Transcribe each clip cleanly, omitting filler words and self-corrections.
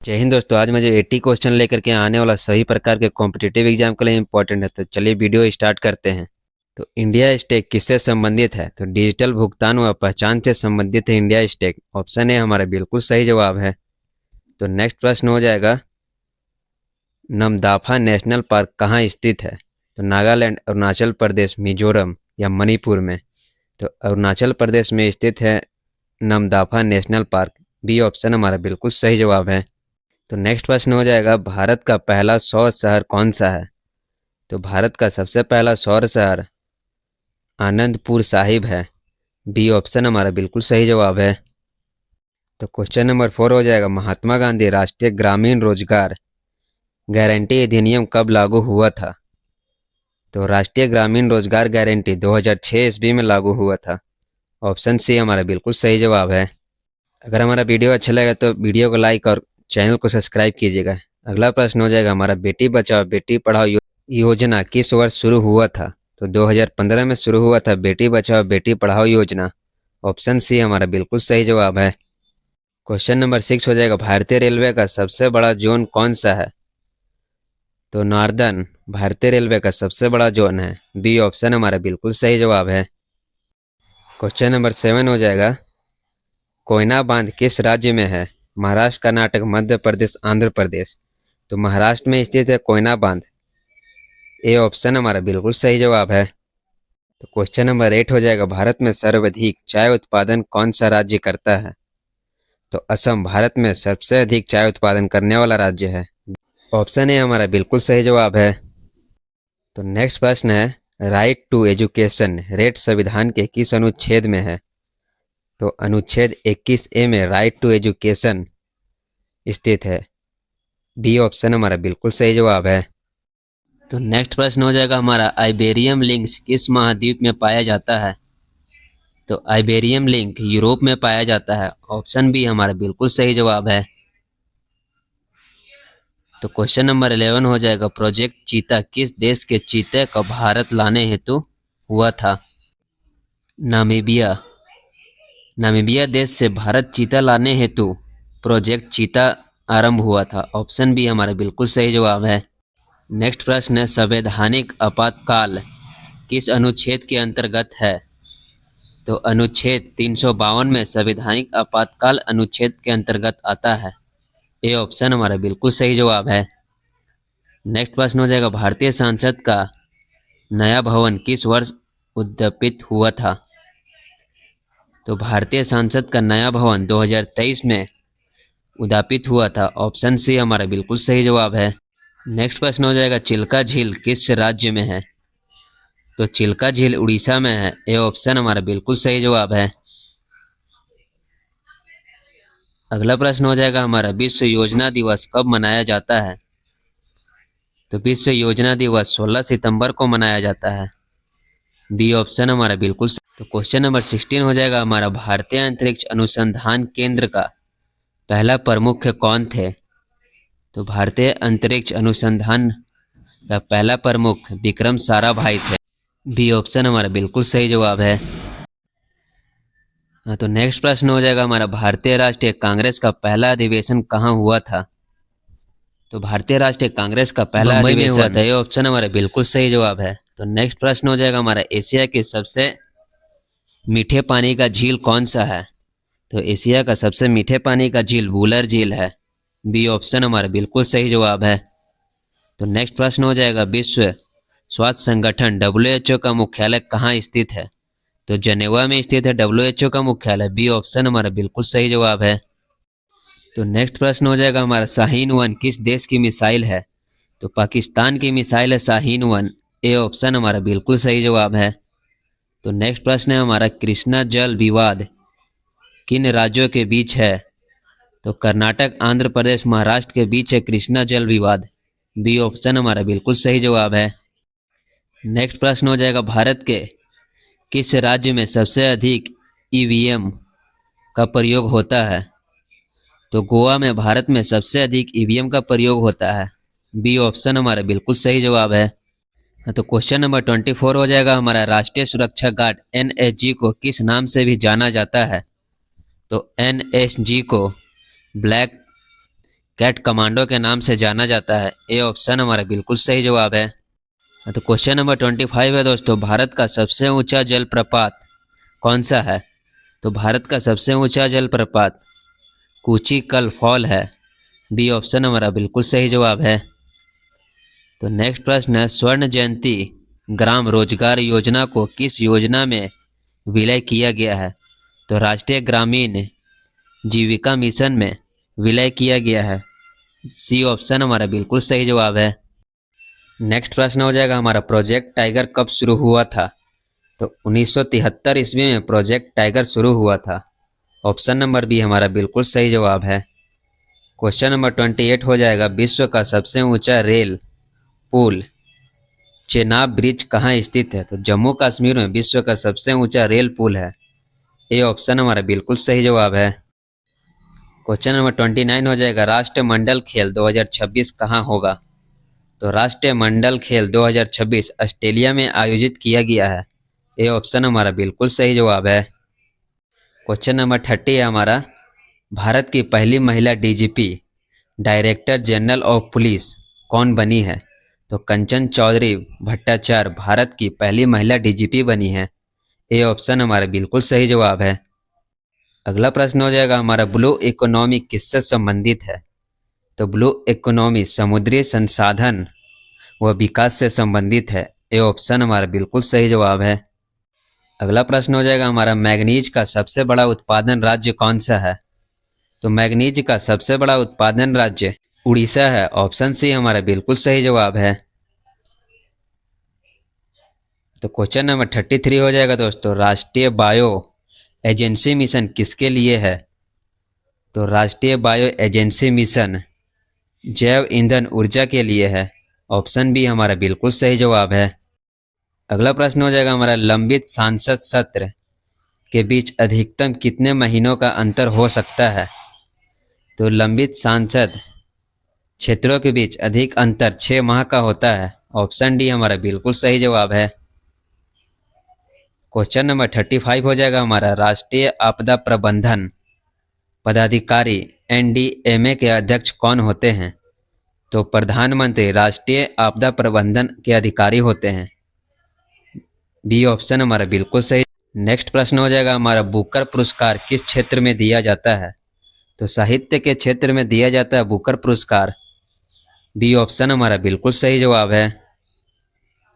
जय हिंद दोस्तों। आज मैं जो 80 क्वेश्चन लेकर के आने वाला सभी प्रकार के कॉम्पिटिटिव एग्जाम के लिए इंपॉर्टेंट है, तो चलिए वीडियो स्टार्ट करते हैं। तो इंडिया स्टेक किससे संबंधित है? तो डिजिटल भुगतान व पहचान से संबंधित है इंडिया स्टेक। ऑप्शन ए हमारा बिल्कुल सही जवाब है। तो नेक्स्ट प्रश्न हो जाएगा, नमदाफा नेशनल पार्क कहाँ स्थित है? तो नागालैंड, अरुणाचल प्रदेश, मिजोरम या मणिपुर में? तो अरुणाचल प्रदेश में स्थित है Namdapha national park. B option हमारा बिल्कुल सही जवाब है। तो नेक्स्ट प्रश्न हो जाएगा, भारत का पहला सौर शहर कौन सा है? तो भारत का सबसे पहला सौर शहर आनंदपुर साहिब है। बी ऑप्शन हमारा बिल्कुल सही जवाब है। तो क्वेश्चन नंबर 4 हो जाएगा, महात्मा गांधी राष्ट्रीय ग्रामीण रोजगार गारंटी अधिनियम कब लागू हुआ था? तो राष्ट्रीय ग्रामीण रोजगार गारंटी 2006 ईस्वी में लागू हुआ था। ऑप्शन सी हमारा बिल्कुल सही जवाब है। अगर हमारा वीडियो अच्छा लगा तो वीडियो को लाइक और चैनल को सब्सक्राइब कीजिएगा। अगला प्रश्न हो जाएगा हमारा, बेटी बचाओ बेटी पढ़ाओ योजना किस वर्ष शुरू हुआ था? तो 2015 में शुरू हुआ था बेटी बचाओ बेटी पढ़ाओ योजना। ऑप्शन सी हमारा बिल्कुल सही जवाब है। क्वेश्चन नंबर 6 हो जाएगा, भारतीय रेलवे का सबसे बड़ा जोन कौन सा है? तो नॉर्दर्न भारतीय रेलवे का सबसे बड़ा जोन है। बी ऑप्शन हमारा बिल्कुल सही जवाब है। क्वेश्चन नंबर 7 हो जाएगा, कोयना बांध किस राज्य में है? महाराष्ट्र, कर्नाटक, मध्य प्रदेश, आंध्र प्रदेश? तो महाराष्ट्र में स्थित है कोयना बांध। ए ऑप्शन हमारा बिल्कुल सही जवाब है। तो क्वेश्चन नंबर 8 हो जाएगा, भारत में सर्वाधिक चाय उत्पादन कौन सा राज्य करता है? तो असम भारत में सबसे अधिक चाय उत्पादन करने वाला राज्य है। ऑप्शन ए हमारा बिल्कुल सही जवाब है। तो नेक्स्ट प्रश्न है, राइट टू एजुकेशन रेट संविधान के किस अनुच्छेद में है? तो अनुच्छेद 21A में राइट टू एजुकेशन स्थित है। बी ऑप्शन हमारा बिल्कुल सही जवाब है। तो नेक्स्ट प्रश्न हो जाएगा हमारा, आइबेरियम लिंक्स किस महाद्वीप में पाया जाता है? तो आइबेरियम लिंक यूरोप में पाया जाता है। ऑप्शन बी हमारा बिल्कुल सही जवाब है। तो क्वेश्चन नंबर 11 हो जाएगा, प्रोजेक्ट चीता किस देश के चीते को भारत लाने हेतु हुआ था? नामीबिया नामीबिया देश से भारत चीता लाने हेतु प्रोजेक्ट चीता आरंभ हुआ था। ऑप्शन बी हमारा बिल्कुल सही जवाब है। नेक्स्ट प्रश्न है, संवैधानिक आपातकाल किस अनुच्छेद के अंतर्गत है? तो अनुच्छेद 352 में संवैधानिक आपातकाल अनुच्छेद के अंतर्गत आता है। ए ऑप्शन हमारा बिल्कुल सही जवाब है। नेक्स्ट प्रश्न हो जाएगा, भारतीय संसद का नया भवन किस वर्ष उद्यापित हुआ था? तो भारतीय संसद का नया भवन 2023 में उद्यापित हुआ था। ऑप्शन सी हमारा बिल्कुल सही जवाब है। नेक्स्ट प्रश्न हो जाएगा, चिल्का झील किस राज्य में है? तो चिल्का झील उड़ीसा में है। ए ऑप्शन हमारा बिल्कुल सही जवाब है। अगला प्रश्न हो जाएगा हमारा, विश्व योजना दिवस कब मनाया जाता है? तो विश्व योजना दिवस 16 सितंबर को मनाया जाता है। बी ऑप्शन हमारा बिल्कुल सही। तो क्वेश्चन नंबर 16 हो जाएगा हमारा, भारतीय अंतरिक्ष अनुसंधान केंद्र का पहला प्रमुख कौन थे? तो भारतीय अंतरिक्ष अनुसंधान का पहला प्रमुख विक्रम साराभाई थे। बी ऑप्शन हमारा बिल्कुल सही जवाब है। हाँ, तो नेक्स्ट प्रश्न हो जाएगा हमारा, भारतीय राष्ट्रीय कांग्रेस का पहला अधिवेशन कहाँ हुआ था? तो भारतीय राष्ट्रीय कांग्रेस का पहला अधिवेशन हुआ था। ये ऑप्शन हमारा बिल्कुल सही जवाब है। तो नेक्स्ट प्रश्न हो जाएगा हमारा, एशिया के सबसे मीठे पानी का झील कौन सा है? तो एशिया का सबसे मीठे पानी का झील वुलर झील है। बी ऑप्शन हमारा बिल्कुल सही जवाब है। तो नेक्स्ट प्रश्न हो जाएगा, विश्व स्वास्थ्य संगठन WHO का मुख्यालय कहाँ स्थित है? तो जनेवा में स्थित है WHO का मुख्यालय। बी ऑप्शन हमारा बिल्कुल सही जवाब है। तो नेक्स्ट प्रश्न हो जाएगा हमारा, शाहीन-1 किस देश की मिसाइल है? तो पाकिस्तान की मिसाइल है शाहीन-1। ए ऑप्शन हमारा बिल्कुल सही जवाब है। तो नेक्स्ट प्रश्न है हमारा, कृष्णा जल विवाद किन राज्यों के बीच है? तो कर्नाटक, आंध्र प्रदेश, महाराष्ट्र के बीच है कृष्णा जल विवाद। बी ऑप्शन हमारा बिल्कुल सही जवाब है। नेक्स्ट प्रश्न हो जाएगा, भारत के किस राज्य में सबसे अधिक ईवीएम का प्रयोग होता है? तो गोवा में भारत में सबसे अधिक ईवीएम का प्रयोग होता है। बी ऑप्शन हमारा बिल्कुल सही जवाब है। तो क्वेश्चन नंबर 24 हो जाएगा हमारा, राष्ट्रीय सुरक्षा गार्ड NSG को किस नाम से भी जाना जाता है? तो NSG को ब्लैक कैट कमांडो के नाम से जाना जाता है। ए ऑप्शन हमारा बिल्कुल सही जवाब है। तो क्वेश्चन नंबर 25 है दोस्तों, भारत का सबसे ऊंचा जलप्रपात कौन सा है? तो भारत का सबसे ऊंचा जलप्रपात कूचिकल फॉल है। बी ऑप्शन हमारा बिल्कुल सही जवाब है। तो नेक्स्ट प्रश्न है, स्वर्ण जयंती ग्राम रोजगार योजना को किस योजना में विलय किया गया है? तो राष्ट्रीय ग्रामीण जीविका मिशन में विलय किया गया है। सी ऑप्शन हमारा बिल्कुल सही जवाब है। नेक्स्ट प्रश्न हो जाएगा हमारा, प्रोजेक्ट टाइगर कब शुरू हुआ था? तो 1973 ईस्वी में प्रोजेक्ट टाइगर शुरू हुआ था। ऑप्शन नंबर बी हमारा बिल्कुल सही जवाब है। क्वेश्चन नंबर 28 हो जाएगा, विश्व का सबसे ऊंचा रेल पुल चेनाब ब्रिज कहाँ स्थित है? तो जम्मू कश्मीर में विश्व का सबसे ऊंचा रेल पुल है। ए ऑप्शन हमारा बिल्कुल सही जवाब है। क्वेश्चन नंबर 29 हो जाएगा, राष्ट्रमंडल खेल 2026 कहाँ होगा? तो राष्ट्रमंडल खेल 2026 ऑस्ट्रेलिया में आयोजित किया गया है। ए ऑप्शन हमारा बिल्कुल सही जवाब है। क्वेश्चन नंबर 30 है हमारा, भारत की पहली महिला DGP director general of police कौन बनी है? तो कंचन चौधरी भट्टाचार्य भारत की पहली महिला डीजीपी बनी है। ए ऑप्शन हमारा बिल्कुल सही जवाब है। अगला प्रश्न हो जाएगा हमारा, ब्लू इकोनॉमी किससे संबंधित है? तो ब्लू इकोनॉमी समुद्री संसाधन व विकास से संबंधित है। ए ऑप्शन हमारा बिल्कुल सही जवाब है। अगला प्रश्न हो जाएगा हमारा, मैग्नीज का सबसे बड़ा उत्पादन राज्य कौन सा है? तो मैग्नीज का सबसे बड़ा उत्पादन राज्य उड़ीसा है। ऑप्शन सी हमारा बिल्कुल सही जवाब है। तो क्वेश्चन नंबर 33 हो जाएगा दोस्तों, राष्ट्रीय बायो एजेंसी मिशन किसके लिए है? तो राष्ट्रीय बायो एजेंसी मिशन जैव ईंधन ऊर्जा के लिए है। ऑप्शन बी हमारा बिल्कुल सही जवाब है। अगला प्रश्न हो जाएगा हमारा, लंबित सांसद सत्र के बीच अधिकतम कितने महीनों का अंतर हो सकता है? तो लंबित सांसद क्षेत्रों के बीच अधिक अंतर 6 माह का होता है। ऑप्शन डी हमारा बिल्कुल सही जवाब है। क्वेश्चन नंबर 35 हो जाएगा हमारा, राष्ट्रीय आपदा प्रबंधन पदाधिकारी एनडीएमए के अध्यक्ष कौन होते हैं? तो प्रधानमंत्री राष्ट्रीय आपदा प्रबंधन के अधिकारी होते हैं। बी ऑप्शन हमारा बिल्कुल सही। नेक्स्ट प्रश्न हो जाएगा हमारा, बुकर पुरस्कार किस क्षेत्र में दिया जाता है? तो साहित्य के क्षेत्र में दिया जाता है बुकर पुरस्कार। बी ऑप्शन हमारा बिल्कुल सही जवाब है।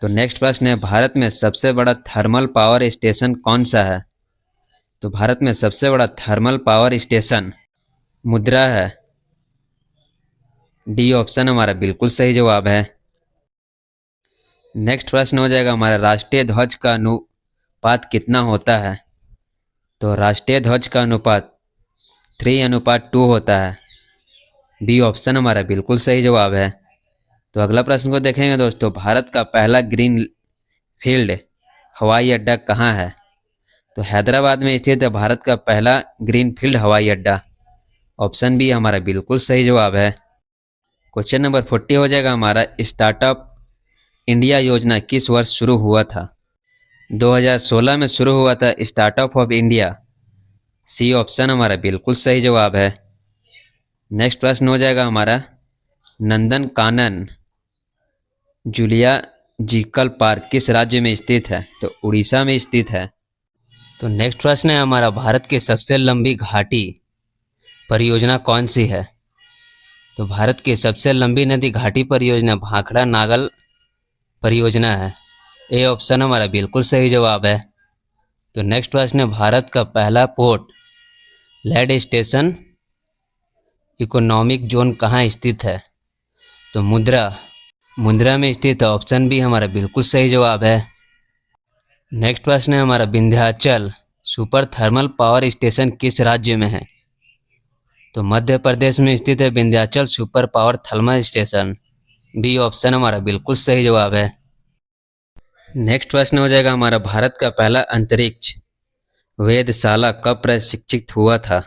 तो नेक्स्ट प्रश्न है, भारत में सबसे बड़ा थर्मल पावर स्टेशन कौन सा है? तो भारत में सबसे बड़ा थर्मल पावर स्टेशन मुद्रा है। डी ऑप्शन हमारा बिल्कुल सही जवाब है। नेक्स्ट प्रश्न हो जाएगा हमारा, राष्ट्रीय ध्वज का अनुपात कितना होता है? तो राष्ट्रीय ध्वज का अनुपात 3:2 होता है। बी ऑप्शन हमारा बिल्कुल सही जवाब है। तो अगला प्रश्न को देखेंगे दोस्तों, भारत का पहला ग्रीन फील्ड हवाई अड्डा कहाँ है? तो हैदराबाद में स्थित है भारत का पहला ग्रीन फील्ड हवाई अड्डा। ऑप्शन बी हमारा बिल्कुल सही जवाब है। क्वेश्चन नंबर 40 हो जाएगा हमारा, स्टार्टअप इंडिया योजना किस वर्ष शुरू हुआ था? 2016 में शुरू हुआ था startup of India. C option हमारा बिल्कुल सही जवाब है। नेक्स्ट प्रश्न हो जाएगा हमारा, नंदन कानन जूलॉजिकल पार्क किस राज्य में स्थित है? तो उड़ीसा में स्थित है। तो नेक्स्ट प्रश्न है हमारा, भारत की सबसे लंबी घाटी परियोजना कौन सी है? तो भारत की सबसे लंबी नदी घाटी परियोजना भाखड़ा नागल परियोजना है। ए ऑप्शन हमारा बिल्कुल सही जवाब है। तो नेक्स्ट प्रश्न है, भारत का पहला port land station economic zone कहाँ स्थित है? तो मुंद्रा में स्थित है। ऑप्शन बी हमारा बिल्कुल सही जवाब है। नेक्स्ट प्रश्न है हमारा, Vindhyachal super thermal power station किस राज्य में है? तो मध्य प्रदेश में स्थित है Vindhyachal super power thermal station. B option हमारा बिल्कुल सही जवाब है। नेक्स्ट प्रश्न हो जाएगा हमारा, भारत का पहला अंतरिक्ष वेधशाला कब प्रशिक्षित हुआ था?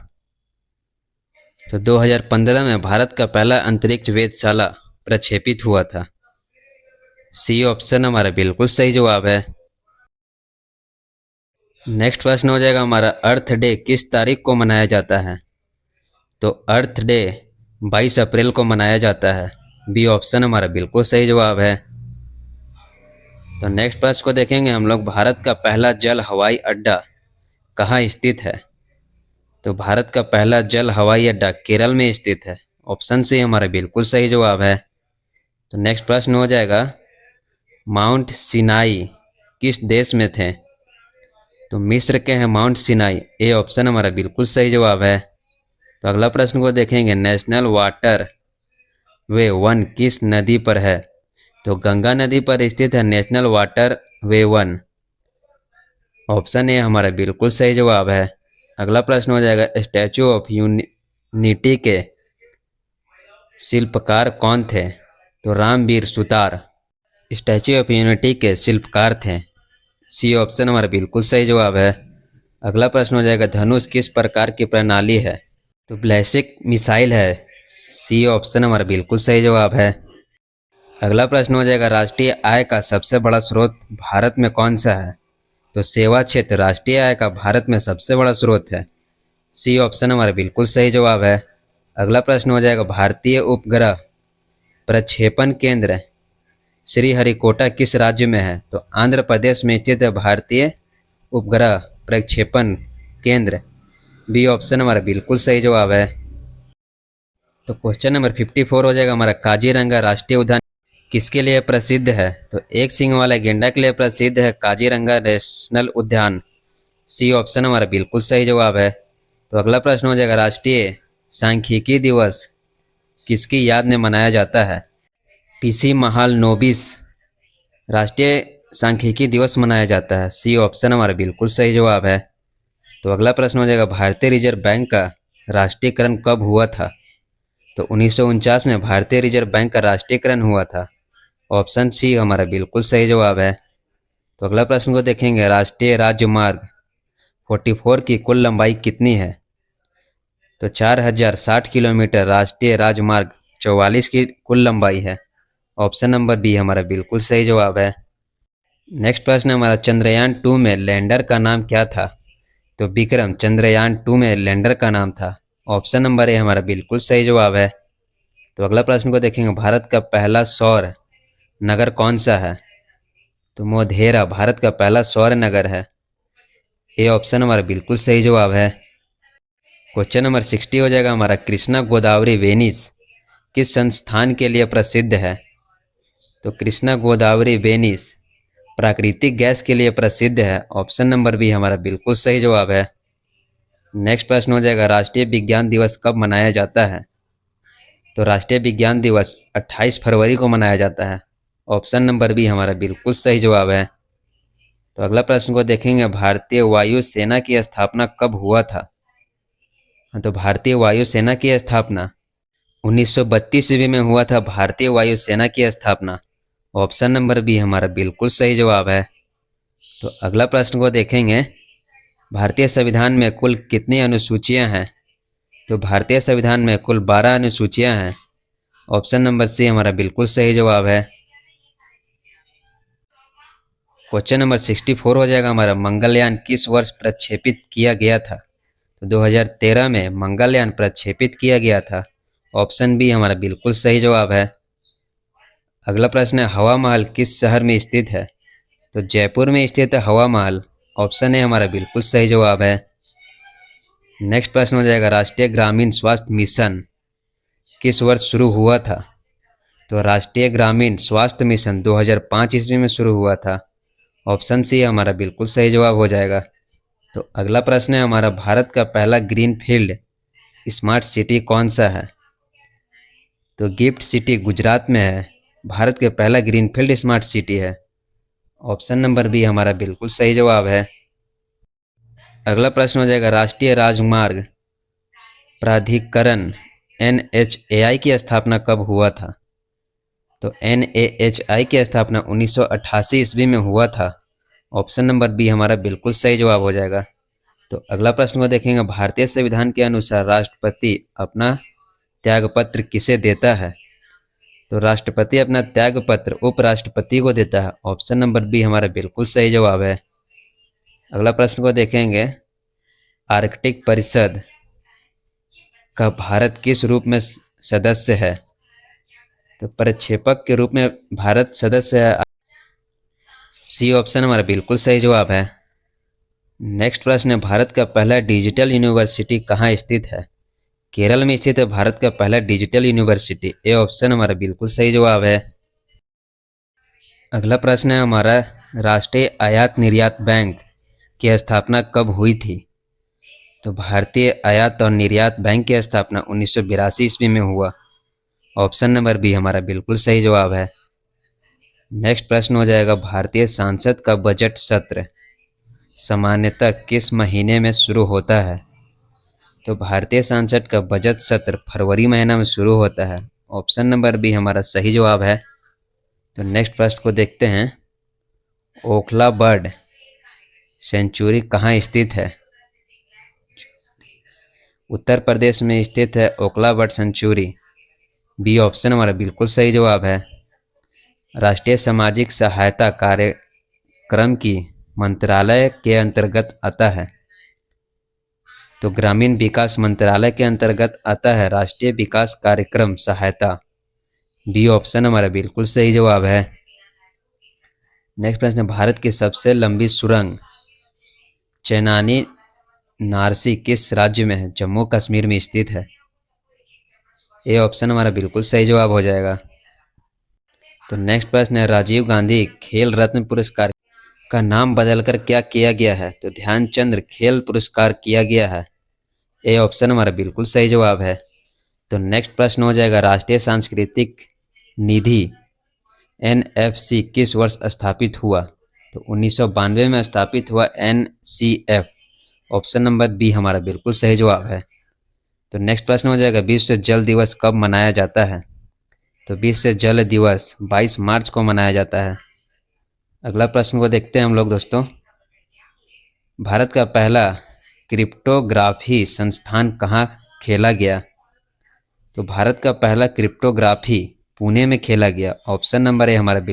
तो 2015 में भारत का पहला अंतरिक्ष वेधशाला प्रक्षेपित हुआ था। सी ऑप्शन हमारा बिल्कुल सही जवाब है। नेक्स्ट प्रश्न हो जाएगा हमारा, अर्थ डे किस तारीख को मनाया जाता है? तो अर्थ डे 22 अप्रैल को मनाया जाता है। बी ऑप्शन हमारा बिल्कुल सही जवाब है। तो नेक्स्ट प्रश्न को देखेंगे हम लोग, भारत का पहला जल हवाई अड्डा कहाँ स्थित है? तो भारत का पहला जल हवाई अड्डा केरल में स्थित है। ऑप्शन सी हमारा बिल्कुल सही जवाब है। तो नेक्स्ट प्रश्न हो जाएगा, माउंट सिनाई किस देश में थे? तो मिस्र के हैं माउंट सिनाई। ए ऑप्शन हमारा बिल्कुल सही जवाब है। तो अगला प्रश्न को देखेंगे, नेशनल वाटर वे वन किस नदी पर है? तो गंगा नदी पर स्थित है national water way one. Option A हमारा बिल्कुल सही जवाब है। अगला प्रश्न हो जाएगा, स्टैचू ऑफ यूनिटी के शिल्पकार कौन थे? तो Ramvir Sutar Statue of Unity के शिल्पकार थे। सी ऑप्शन हमारा बिल्कुल सही जवाब है। अगला प्रश्न हो जाएगा, धनुष किस प्रकार की प्रणाली है? तो बैलिस्टिक मिसाइल है। सी ऑप्शन हमारा बिल्कुल सही जवाब है। अगला प्रश्न हो जाएगा, राष्ट्रीय आय का सबसे बड़ा स्रोत भारत में कौन सा है? तो सेवा क्षेत्र राष्ट्रीय आय का भारत में सबसे बड़ा स्रोत है। सी ऑप्शन हमारा बिल्कुल सही जवाब है। अगला प्रश्न हो जाएगा, भारतीय उपग्रह प्रक्षेपण केंद्र श्रीहरिकोटा किस राज्य में है? तो आंध्र प्रदेश में स्थित है भारतीय उपग्रह प्रक्षेपण केंद्र। बी ऑप्शन हमारा बिल्कुल सही जवाब है। तो क्वेश्चन नंबर 54 हो जाएगा हमारा, काजीरंगा राष्ट्रीय उद्यान किसके लिए प्रसिद्ध है? तो एक सींग वाला गेंडा के लिए प्रसिद्ध है काजीरंगा नेशनल उद्यान। सी ऑप्शन हमारा बिल्कुल सही जवाब है। तो अगला प्रश्न हो जाएगा, राष्ट्रीय सांख्यिकी दिवस किसकी याद में मनाया जाता है? पीसी महालनोबिस राष्ट्रीय सांख्यिकी दिवस मनाया जाता है। सी ऑप्शन हमारा बिल्कुल सही जवाब है। तो अगला प्रश्न हो जाएगा, भारतीय रिजर्व बैंक का राष्ट्रीयकरण कब हुआ था? तो 1949 में भारतीय रिजर्व बैंक का राष्ट्रीयकरण हुआ था। ऑप्शन सी हमारा बिल्कुल सही जवाब है। तो अगला प्रश्न को देखेंगे, राष्ट्रीय राजमार्ग 44 की कुल लंबाई कितनी है? तो 4060 किलोमीटर राष्ट्रीय राजमार्ग 44 की कुल लंबाई है। ऑप्शन नंबर बी हमारा बिल्कुल सही जवाब है। नेक्स्ट प्रश्न हमारा, चंद्रयान 2 में लैंडर का नाम क्या था? तो विक्रम चंद्रयान 2 में लैंडर का नाम था। ऑप्शन नंबर ए हमारा बिल्कुल सही जवाब है। तो अगला प्रश्न को देखेंगे, भारत का पहला सौर नगर कौन सा है? तो मोढेरा भारत का पहला सौर नगर है। ए ऑप्शन हमारा बिल्कुल सही जवाब है। क्वेश्चन नंबर 60 हो जाएगा हमारा, कृष्णा गोदावरी वेनिस किस संस्थान के लिए प्रसिद्ध है? तो कृष्णा गोदावरी वेनिस प्राकृतिक गैस के लिए प्रसिद्ध है। ऑप्शन नंबर बी हमारा बिल्कुल सही जवाब है। नेक्स्ट प्रश्न हो जाएगा, राष्ट्रीय विज्ञान दिवस कब मनाया जाता है? तो राष्ट्रीय विज्ञान दिवस 28 फरवरी को मनाया जाता है। ऑप्शन नंबर बी हमारा बिल्कुल सही जवाब है। तो अगला प्रश्न को देखेंगे, भारतीय वायु सेना की स्थापना कब हुआ था? तो भारतीय वायु सेना की स्थापना 1932 ईस्वी में हुआ था। भारतीय वायु सेना की स्थापना। ऑप्शन नंबर बी हमारा बिल्कुल सही जवाब है। तो अगला प्रश्न को देखेंगे, भारतीय संविधान में कुल कितनी अनुसूचियां हैं? तो भारतीय संविधान में कुल 12 अनुसूचियां हैं। ऑप्शन नंबर सी हमारा बिल्कुल सही जवाब है। क्वेश्चन नंबर 64 हो जाएगा हमारा, मंगलयान किस वर्ष प्रक्षेपित किया गया था? तो 2013 में मंगलयान प्रक्षेपित किया गया था। ऑप्शन बी हमारा बिल्कुल सही जवाब है। अगला प्रश्न है, हवा महल किस शहर में स्थित है? तो जयपुर में स्थित है हवा महल। ऑप्शन ए हमारा बिल्कुल सही जवाब है। नेक्स्ट प्रश्न हो जाएगा, राष्ट्रीय ग्रामीण स्वास्थ्य मिशन किस वर्ष शुरू हुआ था? तो राष्ट्रीय ग्रामीण स्वास्थ्य मिशन 2005 ईस्वी में शुरू हुआ था। ऑप्शन सी हमारा बिल्कुल सही जवाब हो जाएगा। तो अगला प्रश्न है हमारा, भारत का पहला ग्रीन फील्ड स्मार्ट सिटी कौन सा है? तो गिफ्ट सिटी गुजरात में है। भारत के पहला ग्रीनफील्ड स्मार्ट सिटी है। ऑप्शन नंबर बी हमारा बिल्कुल सही जवाब है। अगला प्रश्न हो जाएगा, राष्ट्रीय राजमार्ग प्राधिकरण NHAI की स्थापना कब हुआ था? तो NHAI की स्थापना 1988 ईस्वी में हुआ था। ऑप्शन नंबर बी हमारा बिल्कुल सही जवाब हो जाएगा। तो अगला प्रश्न को देखेंगे, भारतीय संविधान के अनुसार राष्ट्रपति अपना त्यागपत्र किसे देता है? तो राष्ट्रपति अपना त्यागपत्र उपराष्ट्रपति को देता है। ऑप्शन नंबर बी हमारा बिल्कुल सही जवाब है। अगला प्रश्न को देखेंगे, आर्कटिक परिषद का भारत किस रूप में सदस्य है? तो प्रक्षेपक के रूप में भारत सदस्य है। सी ऑप्शन हमारा बिल्कुल सही जवाब है। नेक्स्ट प्रश्न है, भारत का पहला डिजिटल यूनिवर्सिटी कहाँ स्थित है? केरल में स्थित है भारत का पहला डिजिटल यूनिवर्सिटी। ए ऑप्शन हमारा बिल्कुल सही जवाब है। अगला प्रश्न है हमारा, राष्ट्रीय आयात निर्यात बैंक की स्थापना कब हुई थी? तो भारतीय आयात और निर्यात बैंक की स्थापना 1982 ईस्वी में हुआ। ऑप्शन नंबर बी हमारा बिल्कुल सही जवाब है। नेक्स्ट प्रश्न हो जाएगा, भारतीय संसद का बजट सत्र सामान्यतः किस महीने में शुरू होता है? तो भारतीय संसद का बजट सत्र फरवरी महीना में शुरू होता है। ऑप्शन नंबर बी हमारा सही जवाब है। तो नेक्स्ट प्रश्न को देखते हैं, ओखला बर्ड सेंचुरी कहाँ स्थित है? उत्तर प्रदेश में स्थित है Okhla bird sanctuary. B option हमारा बिल्कुल सही जवाब है। राष्ट्रीय सामाजिक सहायता कार्यक्रम की मंत्रालय के अंतर्गत आता है? तो ग्रामीण विकास मंत्रालय के अंतर्गत आता है राष्ट्रीय विकास कार्यक्रम सहायता। बी ऑप्शन हमारा बिल्कुल सही जवाब है। नेक्स्ट प्रश्न, भारत की सबसे लंबी सुरंग चेनानी नारसी किस राज्य में है? जम्मू कश्मीर में स्थित है। ए ऑप्शन हमारा बिल्कुल सही जवाब हो जाएगा। तो नेक्स्ट प्रश्न है, राजीव गांधी खेल रत्न पुरस्कार का नाम बदलकर क्या किया गया है? तो ध्यानचंद्र खेल पुरस्कार किया गया है। ए ऑप्शन हमारा बिल्कुल सही जवाब है। तो नेक्स्ट प्रश्न हो जाएगा, राष्ट्रीय सांस्कृतिक निधि NFC किस वर्ष स्थापित हुआ? तो 1992 में स्थापित हुआ NCF। ऑप्शन नंबर बी हमारा बिल्कुल सही जवाब है। तो नेक्स्ट प्रश्न हो जाएगा, विश्व जल दिवस कब मनाया जाता है? तो विश्व जल दिवस 22 मार्च को मनाया जाता है। अगला प्रश्न को देखते हैं हम लोग दोस्तों, भारत का पहला क्रिप्टोग्राफी संस्थान कहाँ खेला गया? तो भारत का पहला क्रिप्टोग्राफी पुणे में खेला गया। ऑप्शन नंबर ए हमारा बिल्कुल